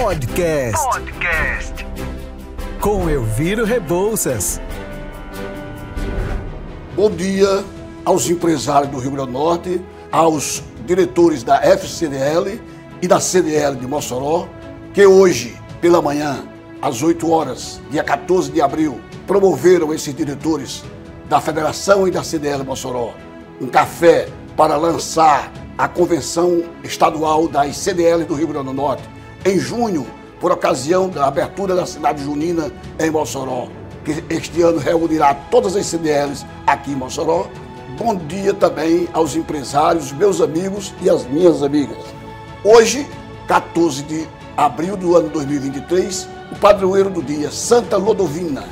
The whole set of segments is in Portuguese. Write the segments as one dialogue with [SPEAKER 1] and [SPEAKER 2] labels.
[SPEAKER 1] Podcast. Com Elviro Rebouças.
[SPEAKER 2] Bom dia aos empresários do Rio Grande do Norte, aos diretores da FCDL e da CDL de Mossoró, que hoje, pela manhã, às 8 horas, dia 14 de abril, promoveram esses diretores da Federação e da CDL Mossoró um café para lançar a convenção estadual das CDL do Rio Grande do Norte em junho, por ocasião da abertura da cidade junina em Mossoró, que este ano reunirá todas as CDLs aqui em Mossoró. Bom dia também aos empresários, meus amigos e as minhas amigas. Hoje, 14 de abril do ano 2023, o padroeiro do dia, Santa Ludovina,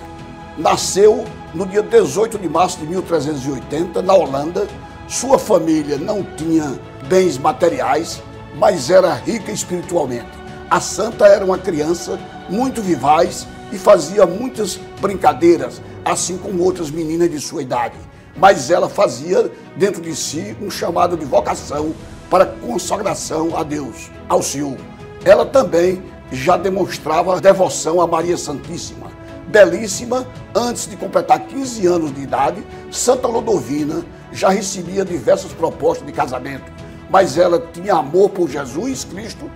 [SPEAKER 2] nasceu no dia 18 de março de 1380, na Holanda. Sua família não tinha bens materiais, mas era rica espiritualmente. A santa era uma criança muito vivaz e fazia muitas brincadeiras, assim como outras meninas de sua idade. Mas ela fazia dentro de si um chamado de vocação para consagração a Deus, ao Senhor. Ela também já demonstrava devoção a Maria Santíssima. Belíssima, antes de completar 15 anos de idade, Santa Ludovina já recebia diversas propostas de casamento, mas ela tinha amor por Jesus Cristo,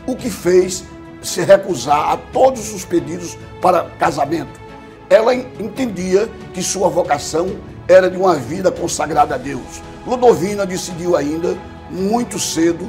[SPEAKER 2] o que fez se recusar a todos os pedidos para casamento. Ela entendia que sua vocação era de uma vida consagrada a Deus. Ludovina decidiu ainda, muito cedo,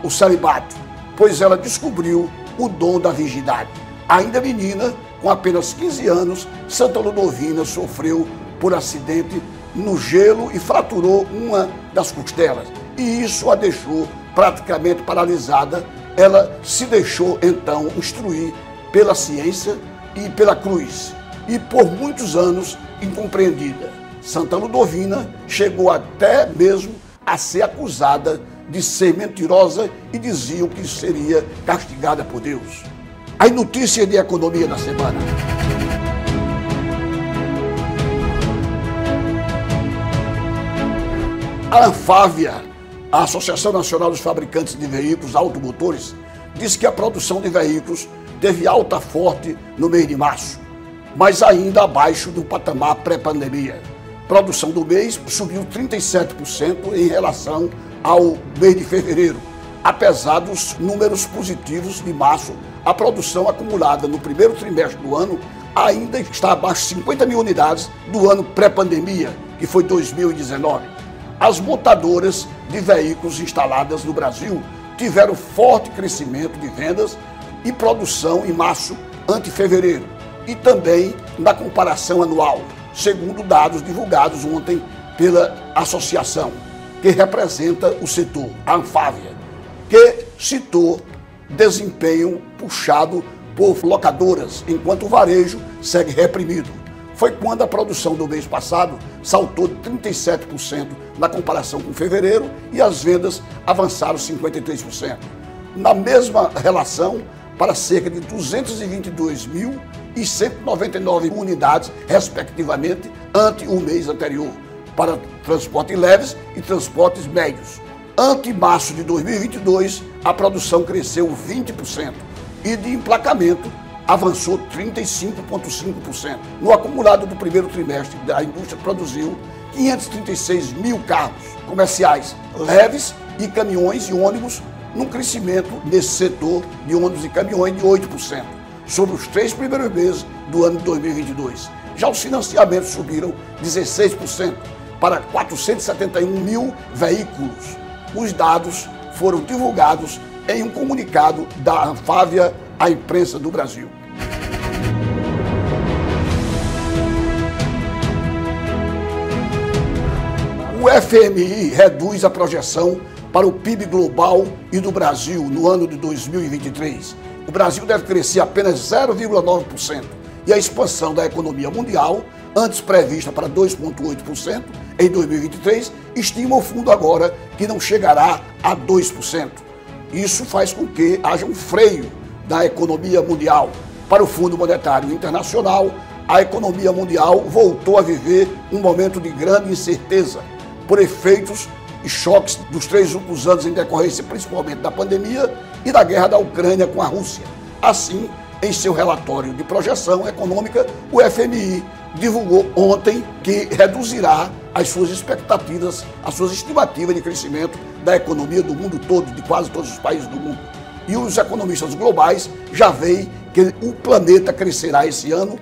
[SPEAKER 2] o celibato, pois ela descobriu o dom da virgindade. Ainda menina, com apenas 15 anos, Santa Ludovina sofreu por acidente no gelo e fraturou uma das costelas. E isso a deixou praticamente paralisada. Ela se deixou então instruir pela ciência e pela cruz. E por muitos anos incompreendida. Santa Ludovina chegou até mesmo a ser acusada de ser mentirosa e diziam que seria castigada por Deus. As notícias de economia da semana. A Anfávia, a Associação Nacional dos Fabricantes de Veículos Automotores, diz que a produção de veículos teve alta forte no mês de março, mas ainda abaixo do patamar pré-pandemia. A produção do mês subiu 37% em relação ao mês de fevereiro. Apesar dos números positivos de março, a produção acumulada no primeiro trimestre do ano ainda está abaixo de 50 mil unidades do ano pré-pandemia, que foi 2019. As montadoras de veículos instaladas no Brasil tiveram forte crescimento de vendas e produção em março ante fevereiro e também na comparação anual, segundo dados divulgados ontem pela associação que representa o setor, a Anfávia, que citou desempenho puxado por locadoras, enquanto o varejo segue reprimido. Foi quando a produção do mês passado saltou de 37% na comparação com fevereiro e as vendas avançaram 53%. Na mesma relação, para cerca de 222 mil e 199 unidades, respectivamente, ante o mês anterior, para transportes leves e transportes médios. Ante março de 2022, a produção cresceu 20% e de emplacamento avançou 35,5%. No acumulado do primeiro trimestre, a indústria produziu 536 mil carros comerciais leves e caminhões e ônibus, num crescimento nesse setor de ônibus e caminhões de 8%, sobre os 3 primeiros meses do ano de 2022. Já os financiamentos subiram 16% para 471 mil veículos. Os dados foram divulgados em um comunicado da Anfávia à imprensa do Brasil. O FMI reduz a projeção para o PIB global e do Brasil no ano de 2023. O Brasil deve crescer apenas 0,9% e a expansão da economia mundial, antes prevista para 2,8% em 2023, estima o fundo agora que não chegará a 2%. Isso faz com que haja um freio da economia mundial. Para o Fundo Monetário Internacional, a economia mundial voltou a viver um momento de grande incerteza por efeitos e choques dos 3 últimos anos em decorrência principalmente da pandemia e da guerra da Ucrânia com a Rússia. Assim, em seu relatório de projeção econômica, o FMI divulgou ontem que reduzirá as suas expectativas, as suas estimativas de crescimento da economia do mundo todo, de quase todos os países do mundo. E os economistas globais já veem que o planeta crescerá esse ano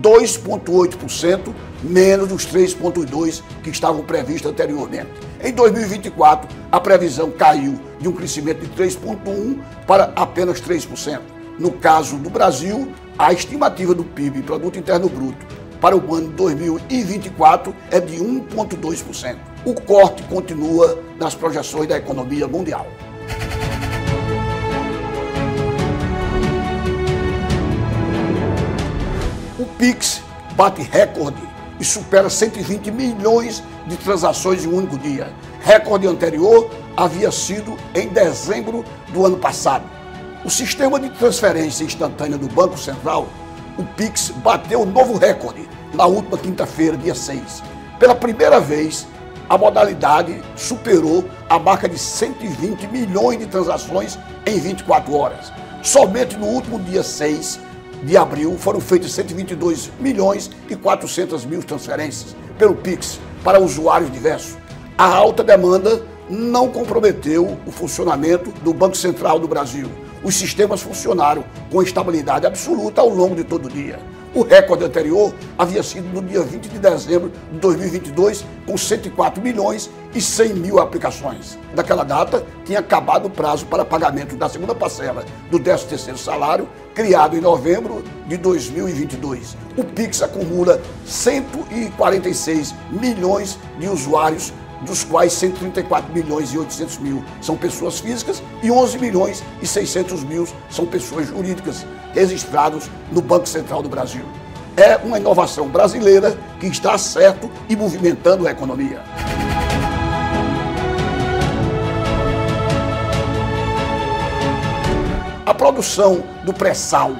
[SPEAKER 2] 2,8%, menos dos 3,2% que estavam previstos anteriormente. Em 2024, a previsão caiu de um crescimento de 3,1% para apenas 3%. No caso do Brasil, a estimativa do PIB, Produto Interno Bruto, para o ano 2024 é de 1,2%. O corte continua nas projeções da economia mundial. O Pix bate recorde e supera 120 milhões de transações em um único dia. Recorde anterior havia sido em dezembro do ano passado. O sistema de transferência instantânea do Banco Central, o Pix, bateu um novo recorde na última quinta-feira, dia 6. Pela primeira vez, a modalidade superou a marca de 120 milhões de transações em 24 horas. Somente no último dia 6 de abril foram feitas 122 milhões e 400 mil transferências pelo Pix para usuários diversos. A alta demanda não comprometeu o funcionamento do Banco Central do Brasil. Os sistemas funcionaram com estabilidade absoluta ao longo de todo o dia. O recorde anterior havia sido no dia 20 de dezembro de 2022, com 104 milhões e 100 mil aplicações. Naquela data, tinha acabado o prazo para pagamento da segunda parcela do 13º salário, criado em novembro de 2022. O Pix acumula 146 milhões de usuários, dos quais 134 milhões e 800 mil são pessoas físicas e 11 milhões e 600 mil são pessoas jurídicas registrados no Banco Central do Brasil. É uma inovação brasileira que está certo e movimentando a economia. A produção do pré-sal,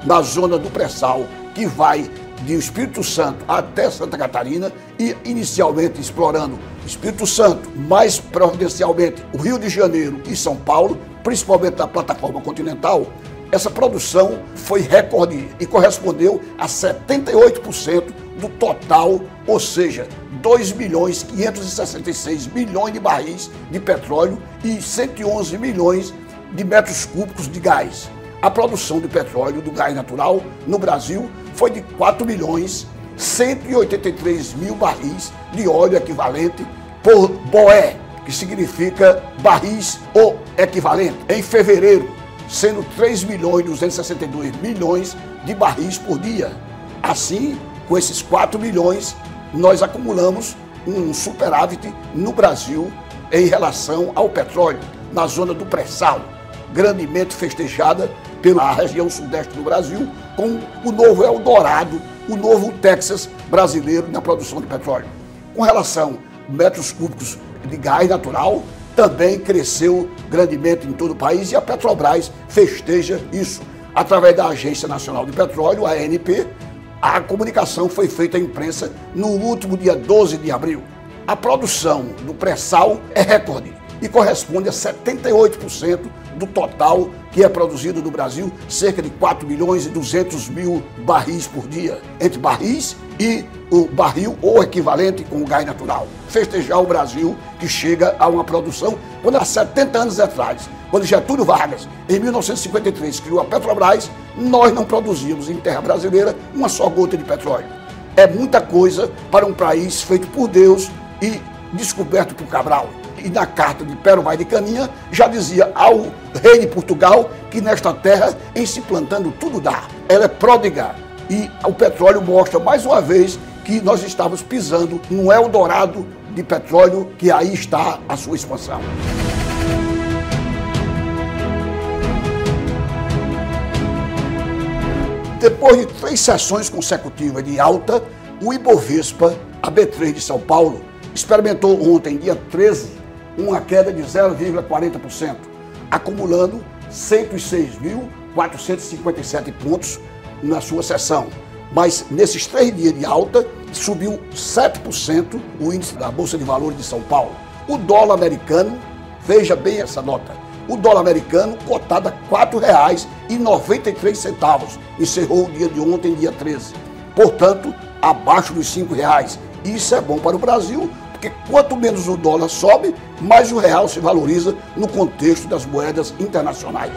[SPEAKER 2] na zona do pré-sal, que vai de Espírito Santo até Santa Catarina e inicialmente explorando Espírito Santo, mais providencialmente o Rio de Janeiro e São Paulo, principalmente na plataforma continental, essa produção foi recorde e correspondeu a 78% do total, ou seja, 2.566 milhões de barris de petróleo e 111 milhões de metros cúbicos de gás. A produção de petróleo, do gás natural, no Brasil foi de 4.183 mil barris de óleo equivalente por BOE, que significa barris ou equivalente, em fevereiro, sendo 3.262 milhões de barris por dia. Assim, com esses 4 milhões, nós acumulamos um superávit no Brasil em relação ao petróleo, na zona do pré-sal, grandemente festejada pela região sudeste do Brasil, com o novo Eldorado, o novo Texas brasileiro na produção de petróleo. Com relação a metros cúbicos de gás natural, também cresceu grandemente em todo o país e a Petrobras festeja isso. Através da Agência Nacional de Petróleo, a ANP, a comunicação foi feita à imprensa no último dia 12 de abril. A produção do pré-sal é recorde e corresponde a 78% do total que é produzido no Brasil, cerca de 4 milhões e 200 mil barris por dia, entre barris e o barril ou equivalente com o gás natural. Festejar o Brasil, que chega a uma produção, quando há 70 anos atrás, quando Getúlio Vargas, em 1953, criou a Petrobras, nós não produzíamos em terra brasileira uma só gota de petróleo. É muita coisa para um país feito por Deus e descoberto por Cabral. E na carta de Pero Vaz de Caminha já dizia ao rei de Portugal que nesta terra, em se plantando, tudo dá. Ela é pródiga e o petróleo mostra mais uma vez que nós estamos pisando num Eldorado de petróleo, que aí está a sua expansão. Depois de 3 sessões consecutivas de alta, o Ibovespa, a B3 de São Paulo, experimentou ontem, dia 13, uma queda de 0,40%, acumulando 106.457 pontos na sua sessão. Mas nesses 3 dias de alta, subiu 7% o índice da Bolsa de Valores de São Paulo. O dólar americano, veja bem essa nota, O dólar americano cotado a R$ 4,93. Encerrou o dia de ontem, dia 13. Portanto, abaixo dos R$ 5,00. Isso é bom para o Brasil, porque quanto menos o dólar sobe, mais o real se valoriza no contexto das moedas internacionais.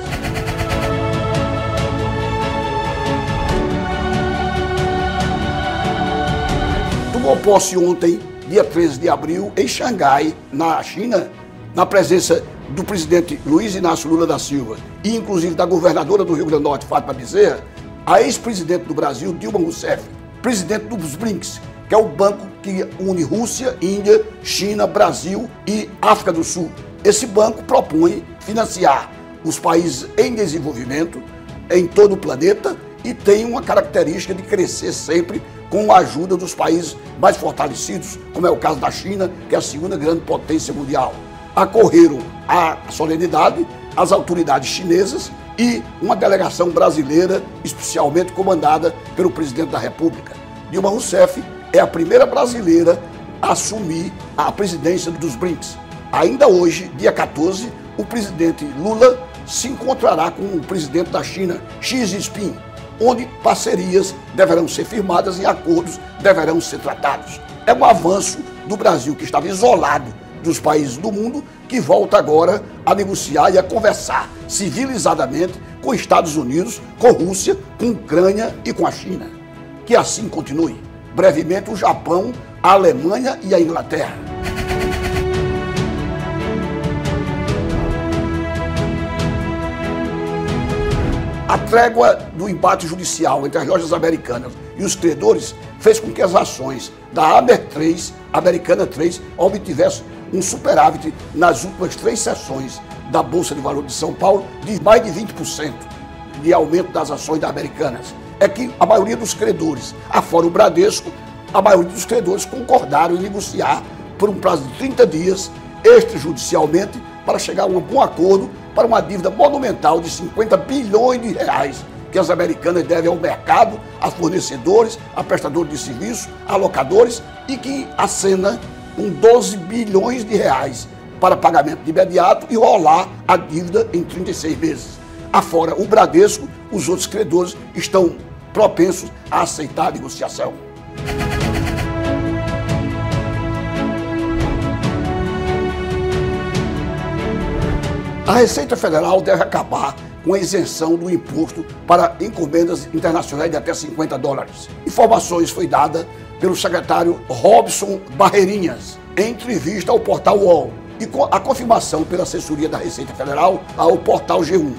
[SPEAKER 2] Tomou posse ontem, dia 13 de abril, em Xangai, na China, na presença do presidente Luiz Inácio Lula da Silva e inclusive da governadora do Rio Grande do Norte, Fátima Bezerra, a ex-presidente do Brasil, Dilma Rousseff, presidente dos BRICS, que é o banco que une Rússia, Índia, China, Brasil e África do Sul. Esse banco propõe financiar os países em desenvolvimento em todo o planeta e tem uma característica de crescer sempre com a ajuda dos países mais fortalecidos, como é o caso da China, que é a segunda grande potência mundial. Acorreram à solenidade as autoridades chinesas e uma delegação brasileira, especialmente comandada pelo presidente da República. Dilma Rousseff é a primeira brasileira a assumir a presidência dos BRICS. Ainda hoje, dia 14, o presidente Lula se encontrará com o presidente da China, Xi Jinping, onde parcerias deverão ser firmadas e acordos deverão ser tratados. É um avanço do Brasil, que estava isolado dos países do mundo, que volta agora a negociar e a conversar civilizadamente com Estados Unidos, com Rússia, com Ucrânia e com a China. Que assim continue. Brevemente o Japão, a Alemanha e a Inglaterra. A trégua do embate judicial entre as lojas americanas e os credores fez com que as ações da Americana 3 obtivessem um superávit nas últimas 3 sessões da Bolsa de Valores de São Paulo de mais de 20% de aumento das ações da Americanas. É que a maioria dos credores, afora o Bradesco, a maioria dos credores concordaram em negociar por um prazo de 30 dias, extrajudicialmente, para chegar a um bom acordo para uma dívida monumental de 50 bilhões de reais que as Americanas devem ao mercado, a fornecedores, a prestadores de serviços, a locadores e que acena com 12 bilhões de reais para pagamento de imediato e rolar a dívida em 36 meses. Afora o Bradesco, os outros credores estão propensos a aceitar a negociação. A Receita Federal deve acabar com a isenção do imposto para encomendas internacionais de até $50. Informações foi dada pelo secretário Robson Barreirinhas em entrevista ao portal UOL e com a confirmação pela assessoria da Receita Federal ao portal G1.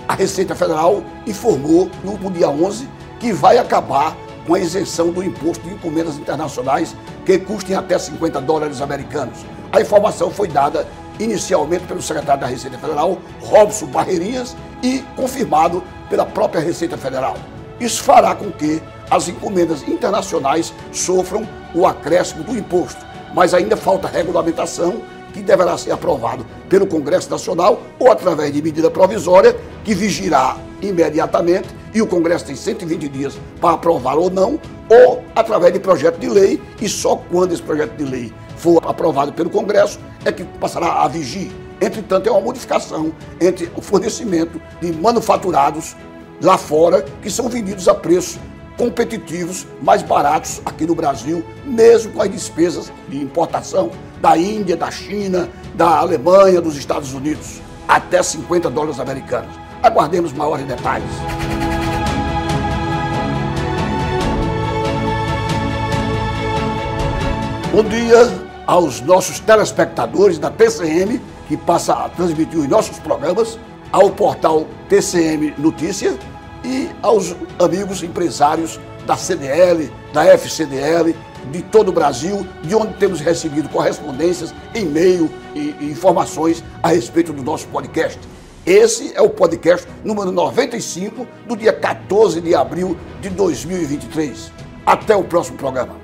[SPEAKER 2] A Receita Federal informou no último dia 11 que vai acabar com a isenção do imposto de encomendas internacionais que custem até $50 americanos. A informação foi dada inicialmente pelo secretário da Receita Federal, Robson Barreirinhas, e confirmado pela própria Receita Federal. Isso fará com que as encomendas internacionais sofram o acréscimo do imposto, mas ainda falta regulamentação que deverá ser aprovado pelo Congresso Nacional ou através de medida provisória que vigirá imediatamente e o Congresso tem 120 dias para aprovar ou não, ou através de projeto de lei e só quando esse projeto de lei for aprovado pelo Congresso é que passará a vigir. Entretanto, é uma modificação entre o fornecimento de manufaturados lá fora que são vendidos a preços competitivos, mais baratos aqui no Brasil, mesmo com as despesas de importação da Índia, da China, da Alemanha, dos Estados Unidos, até $50 americanos. Aguardemos maiores detalhes. Bom dia aos nossos telespectadores da TCM, que passa a transmitir os nossos programas, ao portal TCM Notícia e aos amigos empresários da CDL, da FCDL, de todo o Brasil, de onde temos recebido correspondências, e-mail e informações a respeito do nosso podcast. Esse é o podcast número 95 do dia 14 de abril de 2023. Até o próximo programa.